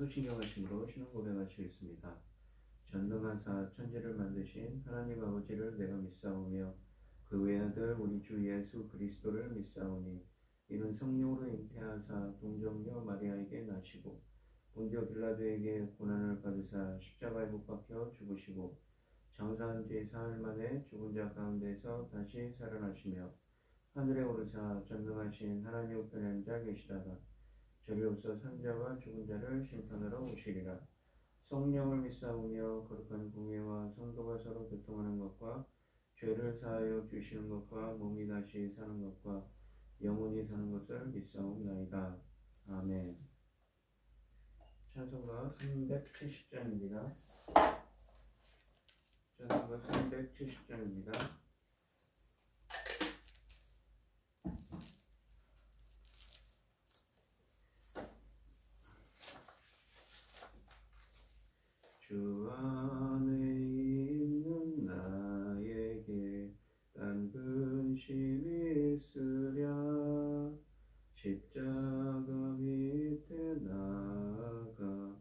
사도신경하심으로 신앙 고백하시겠습니다. 전능하사 천지를 만드신 하나님 아버지를 내가 믿사오며 그 외아들 우리 주 예수 그리스도를 믿사오니 이는 성령으로 잉태하사 동정녀 마리아에게 나시고 본디오 빌라도에게 고난을 받으사 십자가에 못 박혀 죽으시고 장사한 지 사흘 만에 죽은 자 가운데서 다시 살아나시며 하늘에 오르사 전능하신 하나님 우편에 앉아 계시다가 저리로서 산자와 죽은 자를 심판하러 오시리라. 성령을 믿사오며 거룩한 공예와 성도가 서로 교통하는 것과 죄를 사하여 주시는 것과 몸이 다시 사는 것과 영원히 사는 것을 믿사옵나이다. 아멘. 찬송가 370장입니다. 찬송가 370장입니다. 주 안에 있는 나에게 딴 근심이 있으랴 십자가 밑에 나아가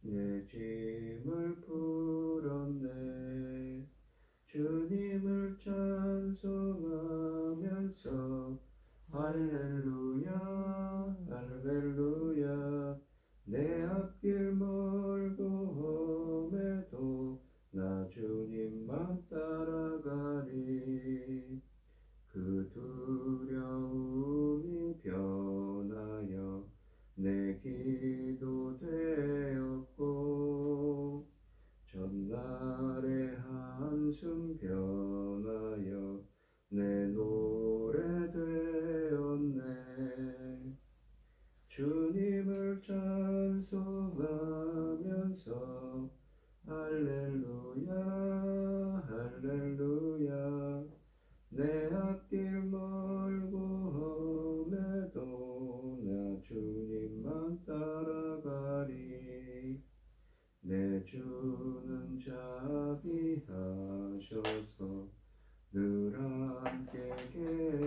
내 짐을 풀었네. 주님을 찬송하면서 할렐루야 할렐루야 내 앞길 멀고 험해도 나 주님만 따라가리. 그 두려움이 변하여 내 기도 되었고 전날의 한숨 변하여 내 노래 되었네. 주님을 찬송하면서 할렐루야 할렐루야 내 앞길 멀고 험해도 나 주님만 따라가리. 내 주는 자비하셔서 늘 함께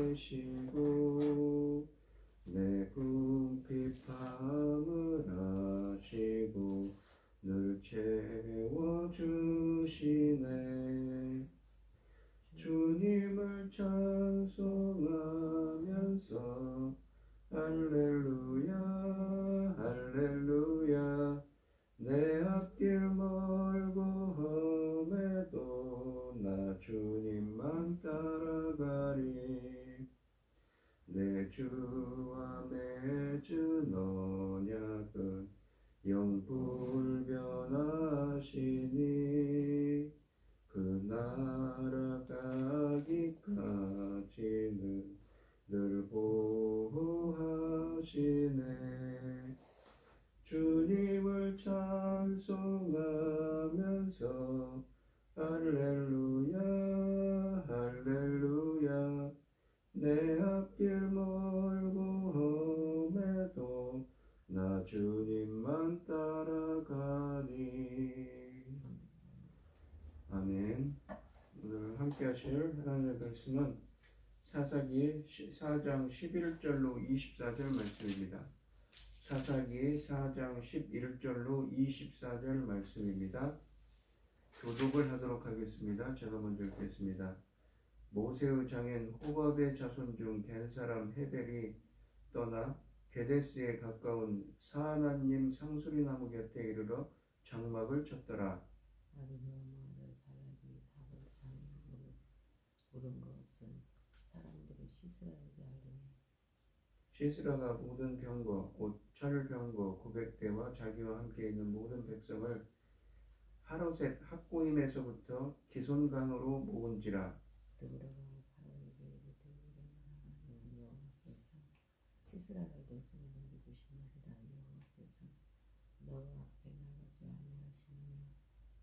계시고 내 궁핍함을 아시고 늘 채워주시네. 주님을 찬송하면서 할렐루야 할렐루야 내 앞길 멀고 험해도 나 주님만 따라가리. 내 주와 맺은 언약은 영불변하시니 그 나라 가기까지는 늘 보호하시네. 주님을 찬송하면서 할렐루야 할렐루야 내 앞길 멀고 험해도 나 주님만 따라가니. 아멘. 오늘 함께 하실 하나님의 말씀은 사사기 4장 11절로 24절 말씀입니다. 사사기 4장 11절로 24절 말씀입니다. 교독을 하도록 하겠습니다. 제가 먼저 읽겠습니다. 모세의 장인 호밥의 자손 중 겐 사람 헤벨이 떠나 게데스에 가까운 사하나님 상수리 나무 곁에 이르러 장막을 쳤더라. 아리노아마를 바라기 답을 장막으로 오른 것은 사람들이 시스라에게 알리니 시스라가 모든 병거 곧 철병거 900대와 자기와 함께 있는 모든 백성을 하로셋 학고임에서부터 기손강으로 모은지라. 드보라가 바로에게 이르되 일어나라 여호와께서 시스라를 내 손에 넘겨주신 날이라. 여호와께서 너와 앞에 나가지 아니하시느냐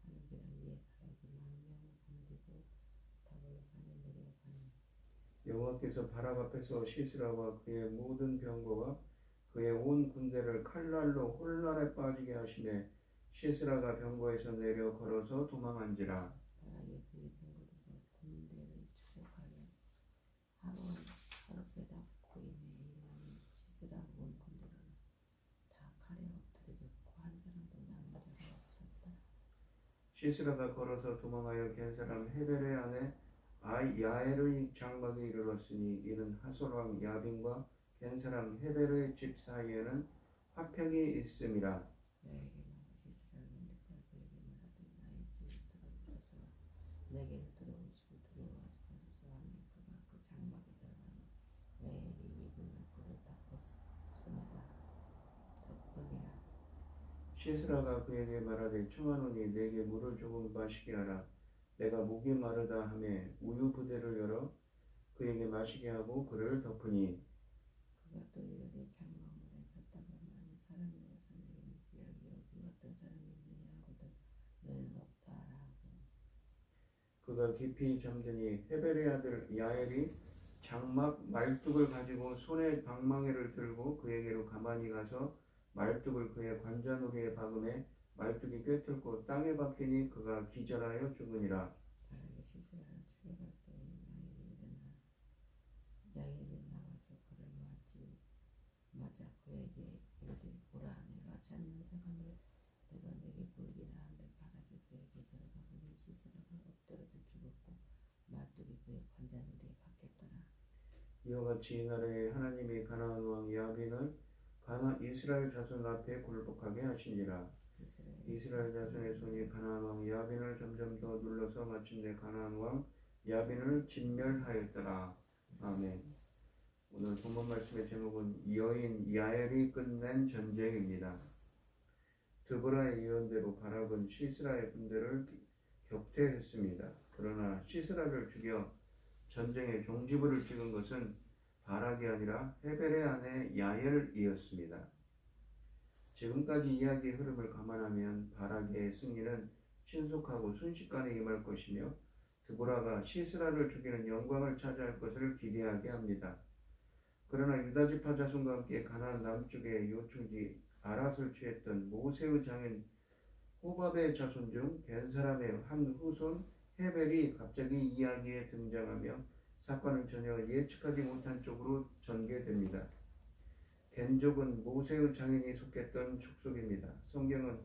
하는지라. 이에 바락이 10,000명을 건디고 다볼로 산에 내려가니 여호와께서 바락 앞에서 시스라와 그의 모든 병거와 그의 온 군대를 칼날로 홀날에 빠지게 하시매 시스라가 병거에서 내려 걸어서 도망한지라. 바락이 그의 병거들과 군대를 추격하여 하로셋 학고임에 이르니 시스라 온 군대가 다 칼에 엎드려졌고 한 사람도 시스라가 걸어서 도망하여 겐 사람 헤벨의 아내 야엘의 장막에 이르렀으니 이는 하솔 왕 야빈과 겐 사람 헤벨의 집 사이에는 화평이 있음이라. 야에게 나머지 이스라엘 문제가 그에게 말하되 나의 주 들어오시고 들어와서 하니 그가 그 장막에 들어가니 야엘이 입을 밖으로 덮으니라. 시스라가 그에게 말하되 청하노니 내게 물을 조금 마시게 하라. 내가 목이 마르다 하매 우유 부대를 열어 그에게 마시게 하고 그를 덮으니 그가 또 이르되 장막문에 섰다가 많은 사람이 와서 내게 묻기를 여기 어떤 사람이 있느냐 하거든 너희는 없다 하고 그가 깊이 잠드니 헤벨의 아들 야엘이 장막 말뚝을 가지고 손에 방망이를 들고 그에게로 가만히 가서 말뚝을 그의 관자놀이에 박음에 말뚝이 꿰뚫고 땅에 박히니 그가 기절하여 죽으니라. 바라게 시스라는 출애갈 때에 야일이 나와서 그를 맞아 그에게 이르되 보라 내가 찾는 사람을 내가 내게 보이리라 하는데 바라게 그에게 들어가 보니 시스라가 엎드러져 죽었고 말뚝이 그의 관자놀이에 박혔더라. 이와 같이 이날에 하나님이 가나안 왕 야빈을 이스라엘 자손 앞에 굴복하게 하시니라. 이스라엘 자손의 손이 가나안 왕 야빈을 점점 더 눌러서 마침내 가나안 왕 야빈을 진멸하였더라. 아멘. 오늘 본문 말씀의 제목은 여인 야엘이 끝낸 전쟁입니다. 드보라의 예언대로 바락은 시스라의 군대를 격퇴했습니다. 그러나 시스라를 죽여 전쟁의 종지부를 찍은 것은 바락이 아니라 헤벨의 아내 야엘이었습니다. 지금까지 이야기의 흐름을 감안하면 바락의 승리는 신속하고 순식간에 임할 것이며 드보라가 시스라를 죽이는 영광을 차지할 것을 기대하게 합니다. 그러나 유다지파 자손과 함께 가나안 남쪽의 요충지 아랏을 취했던 모세의 장인 호밥의 자손 중 겐 사람의 한 후손 헤벨이 갑자기 이야기에 등장하며 사건은 전혀 예측하지 못한 쪽으로 전개됩니다. 겐족은 모세의 장인이 속했던 족속입니다. 성경은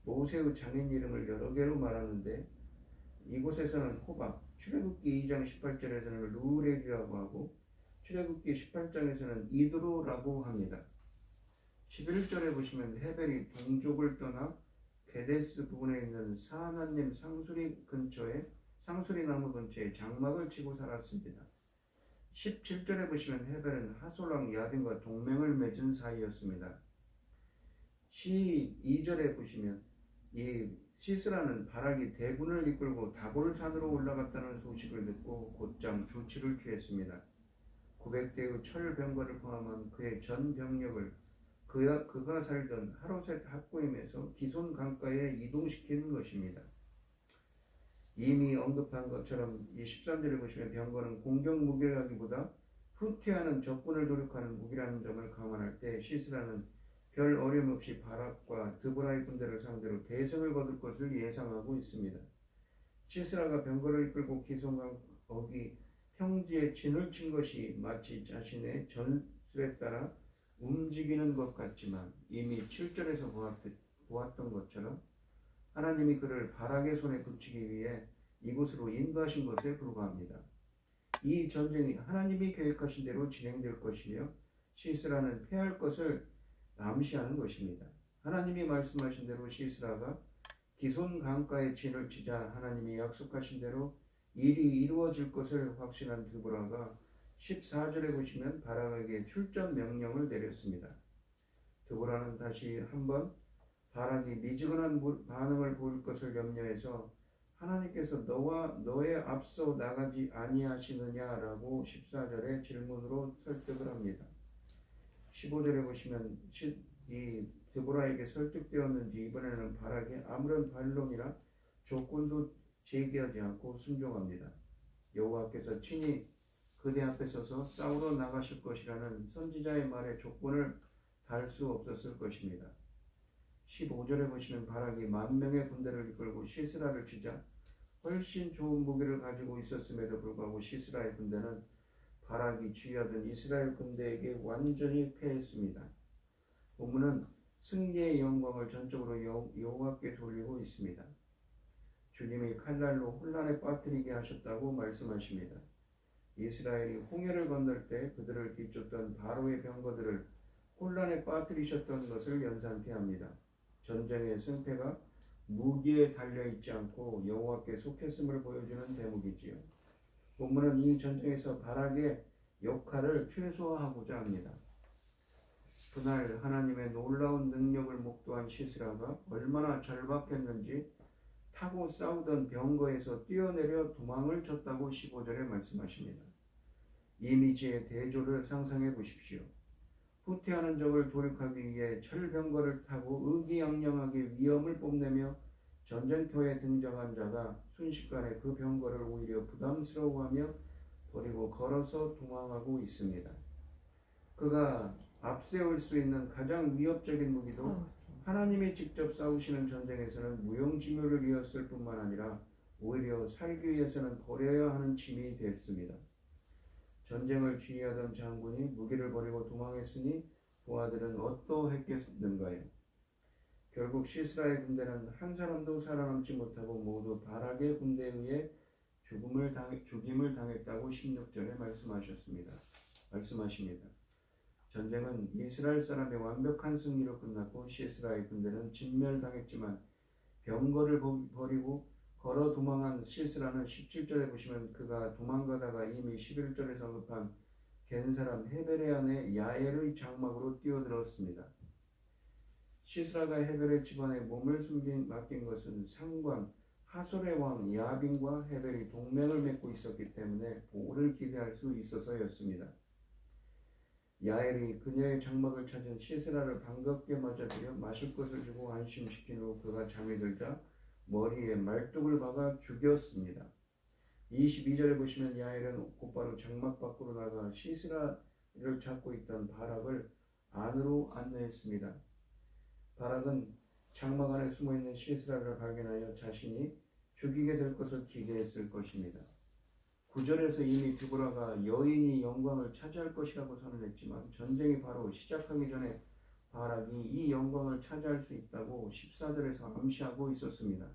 모세의 장인 이름을 여러 개로 말하는데 이곳에서는 호밥, 출애굽기 2장 18절에서는 루렐이라고 하고 출애굽기 18장에서는 이드로라고 합니다. 11절에 보시면 헤벨이 동족을 떠나 게데스 부근에 있는 사하나님 상수리 나무 근처에 장막을 치고 살았습니다. 17절에 보시면 헤벨은 하솔왕 야빈과 동맹을 맺은 사이였습니다. 12절에 보시면 이 시스라는 바락이 대군을 이끌고 다골 산으로 올라갔다는 소식을 듣고 곧장 조치를 취했습니다. 900대의 철병거를 포함한 그의 전 병력을 그가 살던 하로셋 학고임에서 기손 강가에 이동시킨 것입니다. 이미 언급한 것처럼 이 13절에 보시면 병거는 공격 무기라기보다 후퇴하는 적군을 도륙하는 무기라는 점을 감안할 때 시스라는 별 어려움 없이 바락과 드보라의 군대를 상대로 대승을 거둘 것을 예상하고 있습니다. 시스라가 병거를 이끌고 기손강 거기 평지에 진을 친 것이 마치 자신의 전술에 따라 움직이는 것 같지만 이미 7절에서 보았던 것처럼 하나님이 그를 바락의 손에 붙이기 위해 이곳으로 인도하신 것에 불과합니다. 이 전쟁이 하나님이 계획하신 대로 진행될 것이며 시스라는 패할 것을 암시하는 것입니다. 하나님이 말씀하신 대로 시스라가 기손 강가에 진을 치자 하나님이 약속하신 대로 일이 이루어질 것을 확신한 드보라가 14절에 보시면 바락에게 출전 명령을 내렸습니다. 드보라는 다시 한번 바락이 미지근한 반응을 보일 것을 염려해서 하나님께서 너와 너의 앞서 나가지 아니하시느냐라고 14절에 질문으로 설득을 합니다. 15절에 보시면 이 드보라에게 설득되었는지 이번에는 바락이 아무런 반론이나 조건도 제기하지 않고 순종합니다. 여호와께서 친히 그대 앞에 서서 싸우러 나가실 것이라는 선지자의 말에 조건을 달 수 없었을 것입니다. 15절에 보시면 바락이 10,000명의 군대를 이끌고 시스라를 치자 훨씬 좋은 무기를 가지고 있었음에도 불구하고 시스라의 군대는 바락이 주의하던 이스라엘 군대에게 완전히 패했습니다. 본문은 승리의 영광을 전적으로 여호와께 돌리고 있습니다. 주님이 칼날로 혼란에 빠뜨리게 하셨다고 말씀하십니다. 이스라엘이 홍해를 건널 때 그들을 뒤쫓던 바로의 병거들을 혼란에 빠뜨리셨던 것을 연상케 합니다. 전쟁의 승패가 무기에 달려있지 않고 여호와께 속했음을 보여주는 대목이지요. 본문은 이 전쟁에서 바락의 역할을 최소화하고자 합니다. 그날 하나님의 놀라운 능력을 목도한 시스라가 얼마나 절박했는지 타고 싸우던 병거에서 뛰어내려 도망을 쳤다고 15절에 말씀하십니다. 이미지의 대조를 상상해 보십시오. 후퇴하는 적을 돌격하기 위해 철병거를 타고 의기양양하게 위험을 뽐내며 전쟁터에 등장한 자가 순식간에 그 병거를 오히려 부담스러워하며 버리고 걸어서 도망하고 있습니다. 그가 앞세울 수 있는 가장 위협적인 무기도 하나님이 직접 싸우시는 전쟁에서는 무용지물을 이었을 뿐만 아니라 오히려 살기 위해서는 버려야 하는 짐이 됐습니다. 전쟁을 지휘하던 장군이 무기를 버리고 도망했으니 부하들은 어떠했겠는가요? 결국 시스라의 군대는 한 사람도 살아남지 못하고 모두 바락의 군대에 의해 죽임을 당했다고 16절에 말씀하십니다. 전쟁은 이스라엘 사람의 완벽한 승리로 끝났고 시스라의 군대는 진멸당했지만 병거를 버리고 걸어 도망한 시스라는 17절에 보시면 그가 도망가다가 이미 11절에서 언급한 겐사람 헤벨의 아내 야엘의 장막으로 뛰어들었습니다. 시스라가 헤벨의 집안에 몸을 맡긴 것은 상관 하솔의 왕 야빈과 헤벨이 동맹을 맺고 있었기 때문에 보호를 기대할 수 있어서였습니다. 야엘이 그녀의 장막을 찾은 시스라를 반갑게 맞아들여 마실 것을 주고 안심시킨 후 그가 잠이 들자 머리에 말뚝을 박아 죽였습니다. 22절에 보시면 야엘은 곧바로 장막 밖으로 나가 시스라를 찾고 있던 바락을 안으로 안내했습니다. 바락은 장막 안에 숨어있는 시스라를 발견하여 자신이 죽이게 될 것을 기대했을 것입니다. 9절에서 이미 드보라가 여인이 영광을 차지할 것이라고 선언했지만 전쟁이 바로 시작하기 전에 바락이 이 영광을 차지할 수 있다고 14절에서 암시하고 있었습니다.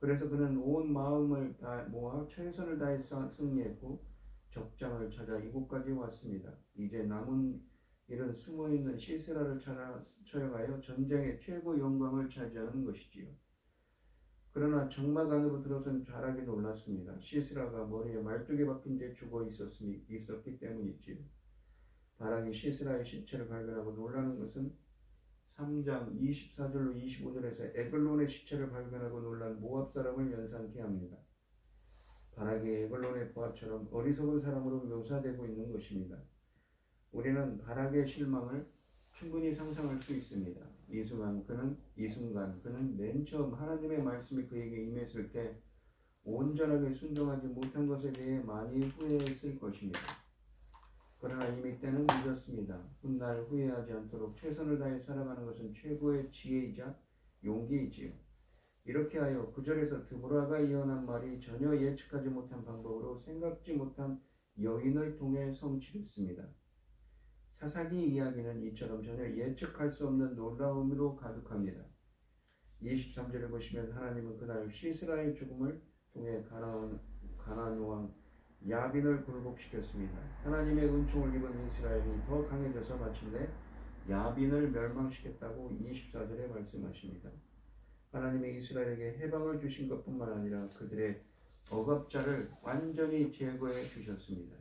그래서 그는 온 마음을 모아 최선을 다해서 승리했고 적장을 찾아 이곳까지 왔습니다. 이제 남은 일은 숨어있는 시스라를 처형하여 전쟁의 최고 영광을 차지하는 것이지요. 그러나 장막 안으로 들어선 바락이 놀랐습니다. 시스라가 머리에 말뚝에 박힌 채 죽어 있었기 때문이지요. 바락이 시스라의 시체를 발견하고 놀라는 것은 3장 24절로 25절에서 에글론의 시체를 발견하고 놀란 모압 사람을 연상케 합니다. 바락이 에글론의 부하처럼 어리석은 사람으로 묘사되고 있는 것입니다. 우리는 바락의 실망을 충분히 상상할 수 있습니다. 이 순간 그는 맨 처음 하나님의 말씀이 그에게 임했을 때 온전하게 순종하지 못한 것에 대해 많이 후회했을 것입니다. 그러나 이미 때는 늦었습니다. 훗날 후회하지 않도록 최선을 다해 살아가는 것은 최고의 지혜이자 용기이지요. 이렇게 하여 9절에서 드보라가 예언한 말이 전혀 예측하지 못한 방법으로 생각지 못한 여인을 통해 성취됐습니다. 사사기 이야기는 이처럼 전혀 예측할 수 없는 놀라움으로 가득합니다. 23절을 보시면 하나님은 그날 시스라의 죽음을 통해 가나안 왕 야빈을 굴복시켰습니다. 하나님의 은총을 입은 이스라엘이 더 강해져서 마침내 야빈을 멸망시켰다고 24절에 말씀하십니다. 하나님이 이스라엘에게 해방을 주신 것뿐만 아니라 그들의 억압자를 완전히 제거해 주셨습니다.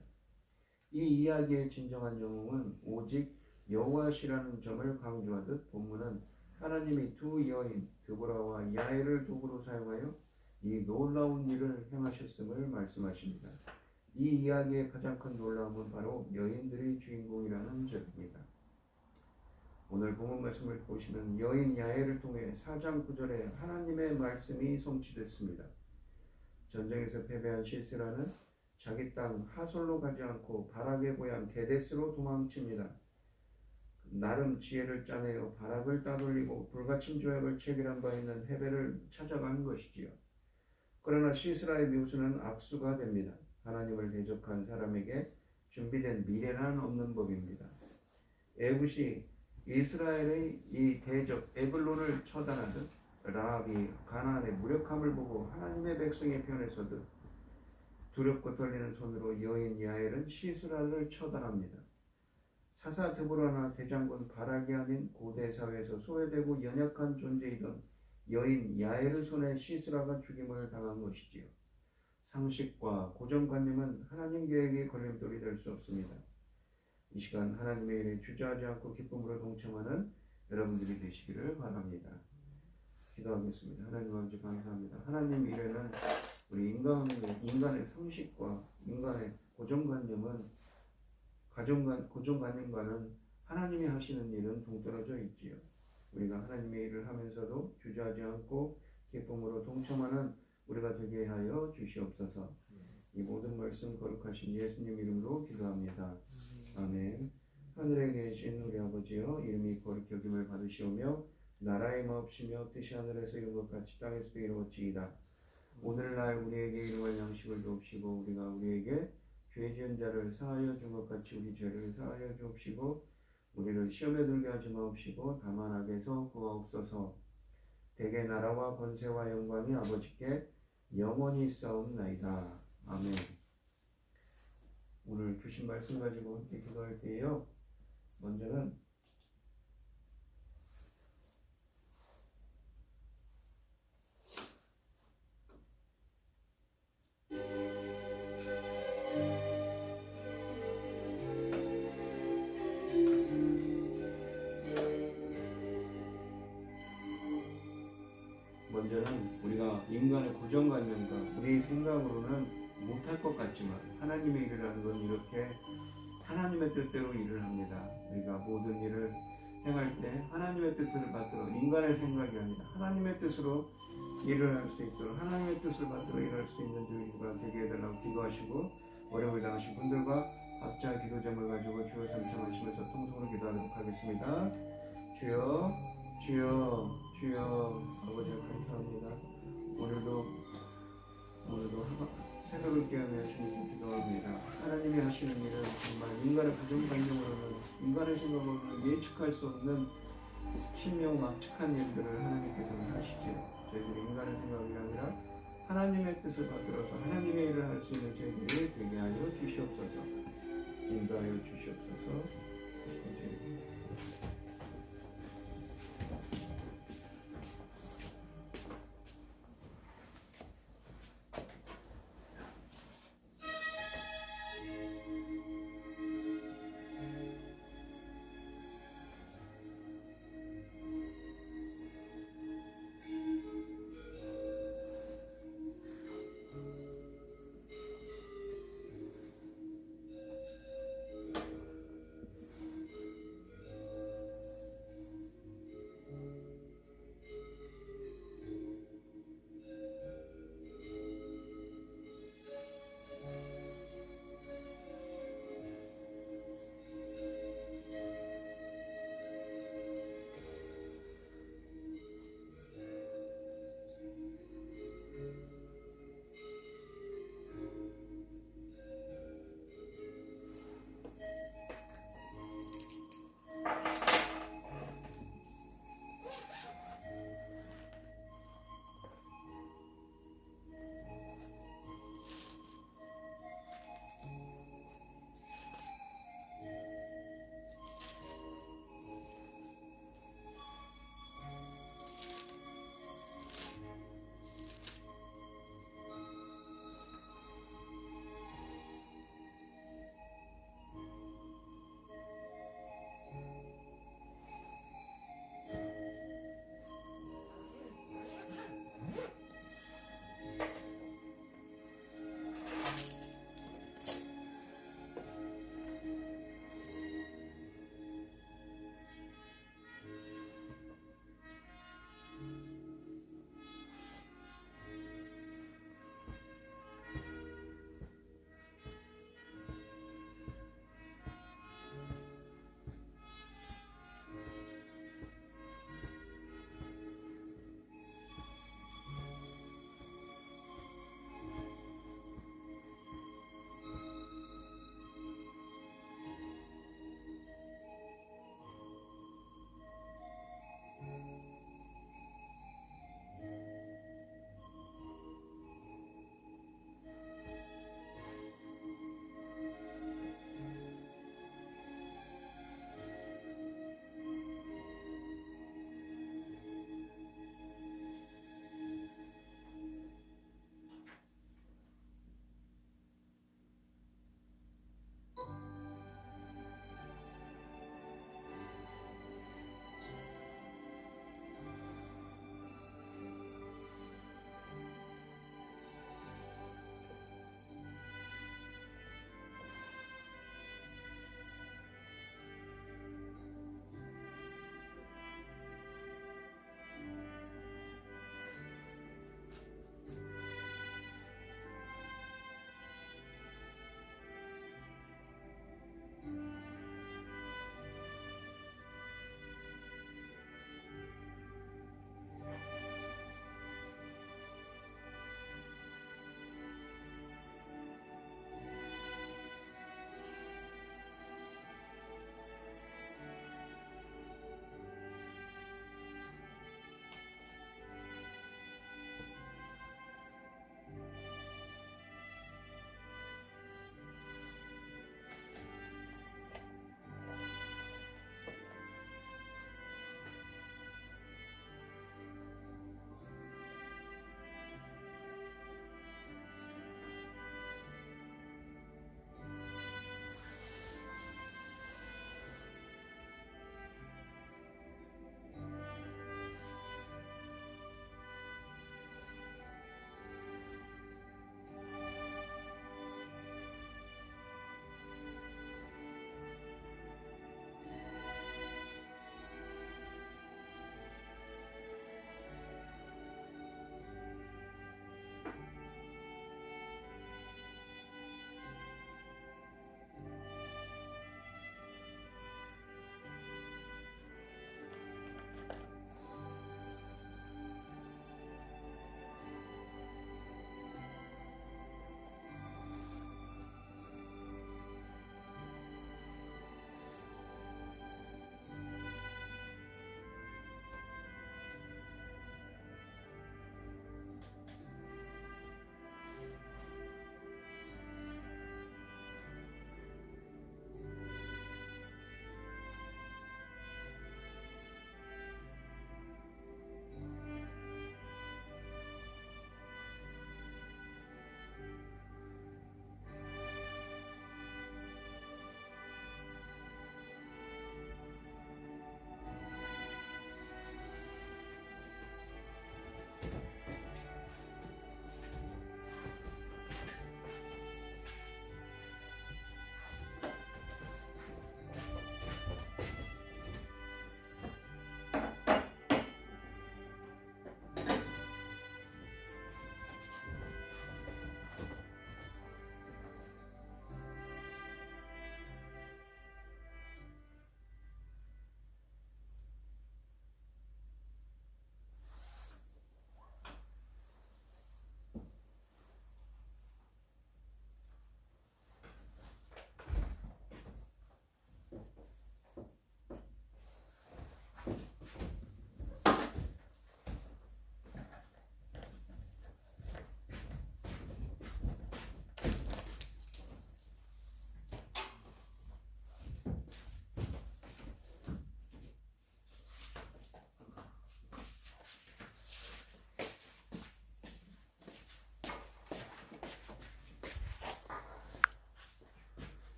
이 이야기의 진정한 영웅은 오직 여호와시라는 점을 강조하듯 본문은 하나님이 두 여인 드보라와 야엘을 도구로 사용하여 이 놀라운 일을 행하셨음을 말씀하십니다. 이 이야기의 가장 큰 놀라움은 바로 여인들이 주인공이라는 점입니다. 오늘 본문 말씀을 보시면 여인 야엘을 통해 4장 9절에 하나님의 말씀이 성취됐습니다. 전쟁에서 패배한 시스라는 자기 땅 하솔로 가지 않고 바락의 고향 게데스로 도망칩니다. 나름 지혜를 짜내어 바락을 따돌리고 불가침 조약을 체결한 바 있는 헤벨을 찾아간 것이지요. 그러나 시스라의 묘수는 악수가 됩니다. 하나님을 대적한 사람에게 준비된 미래는 없는 법입니다. 에붓이 이스라엘의 이 대적 에글론을 처단하듯 라합이 가나안의 무력함을 보고 하나님의 백성의 편에 서듯 두렵고 떨리는 손으로 여인 야엘은 시스라를 처단합니다. 사사 드보라나 대장군 바락이 아닌 고대 사회에서 소외되고 연약한 존재이던 여인 야엘의 손에 시스라가 죽임을 당한 것이지요. 상식과 고정관념은 하나님 계획의 걸림돌이 될 수 없습니다. 이 시간 하나님의 일에 주저하지 않고 기쁨으로 동참하는 여러분들이 되시기를 바랍니다. 기도하겠습니다. 하나님 아버지 감사합니다. 하나님 일에는 우리 인간의 상식과 인간의 고정관념과는 하나님이 하시는 일은 동떨어져 있지요. 우리가 하나님의 일을 하면서도 주저하지 않고 기쁨으로 동참하는 우리가 되게 하여 주시옵소서. 이 모든 말씀 거룩하신 예수님 이름으로 기도합니다. 아멘. 하늘에 계신 우리 아버지여, 이름이 거룩히 여김을 받으시오며 나라의 마옵시며 뜻이 하늘에서 이룬 것 같이 땅에서도 이루어지이다. 오늘날 우리에게 일용할 양식을 주옵시고 우리가 우리에게 죄 지은 자를 사하여 준 것 같이 우리 죄를 사하여 주옵시고 우리를 시험에 들게 하지 마옵시고 다만 악에서 구하옵소서. 대개 나라와 권세와 영광이 아버지께 영원히 있사옵나이다. 아멘. 오늘 주신 말씀 가지고 함께 기도할 때에요. 먼저는 우리가 인간의 고정관념과 우리 생각으로는 못할 것 같지만 하나님의 일을 하는 건 이렇게 하나님의 뜻대로 일을 합니다. 우리가 모든 일을 행할 때 하나님의 뜻을 받들어 인간의 생각이 아니라 하나님의 뜻으로 일을 할 수 있도록 하나님의 뜻을 받들어 일할 수 있는 우리가 되게 해달라고 기도하시고 어려움을 당하신 분들과 각자 기도 제목을 가지고 주여 삼창하시면서 통성으로 기도하도록 하겠습니다. 주여 주여 주여 아버지 감사합니다. 오늘도 새벽을 깨우며 주님께 기도합니다. 하나님이 하시는 일은 정말 인간의 고정관념으로는 인간의 생각으로는 예측할 수 없는 신명막측한 일들을 하나님께서는 하시지요. 저희들이 인간의 생각이 아니라 하나님의 뜻을 받들어서 하나님의 일을 할 수 있는 저희들이 되게 하여 주시옵소서. 인도하여 주시옵소서.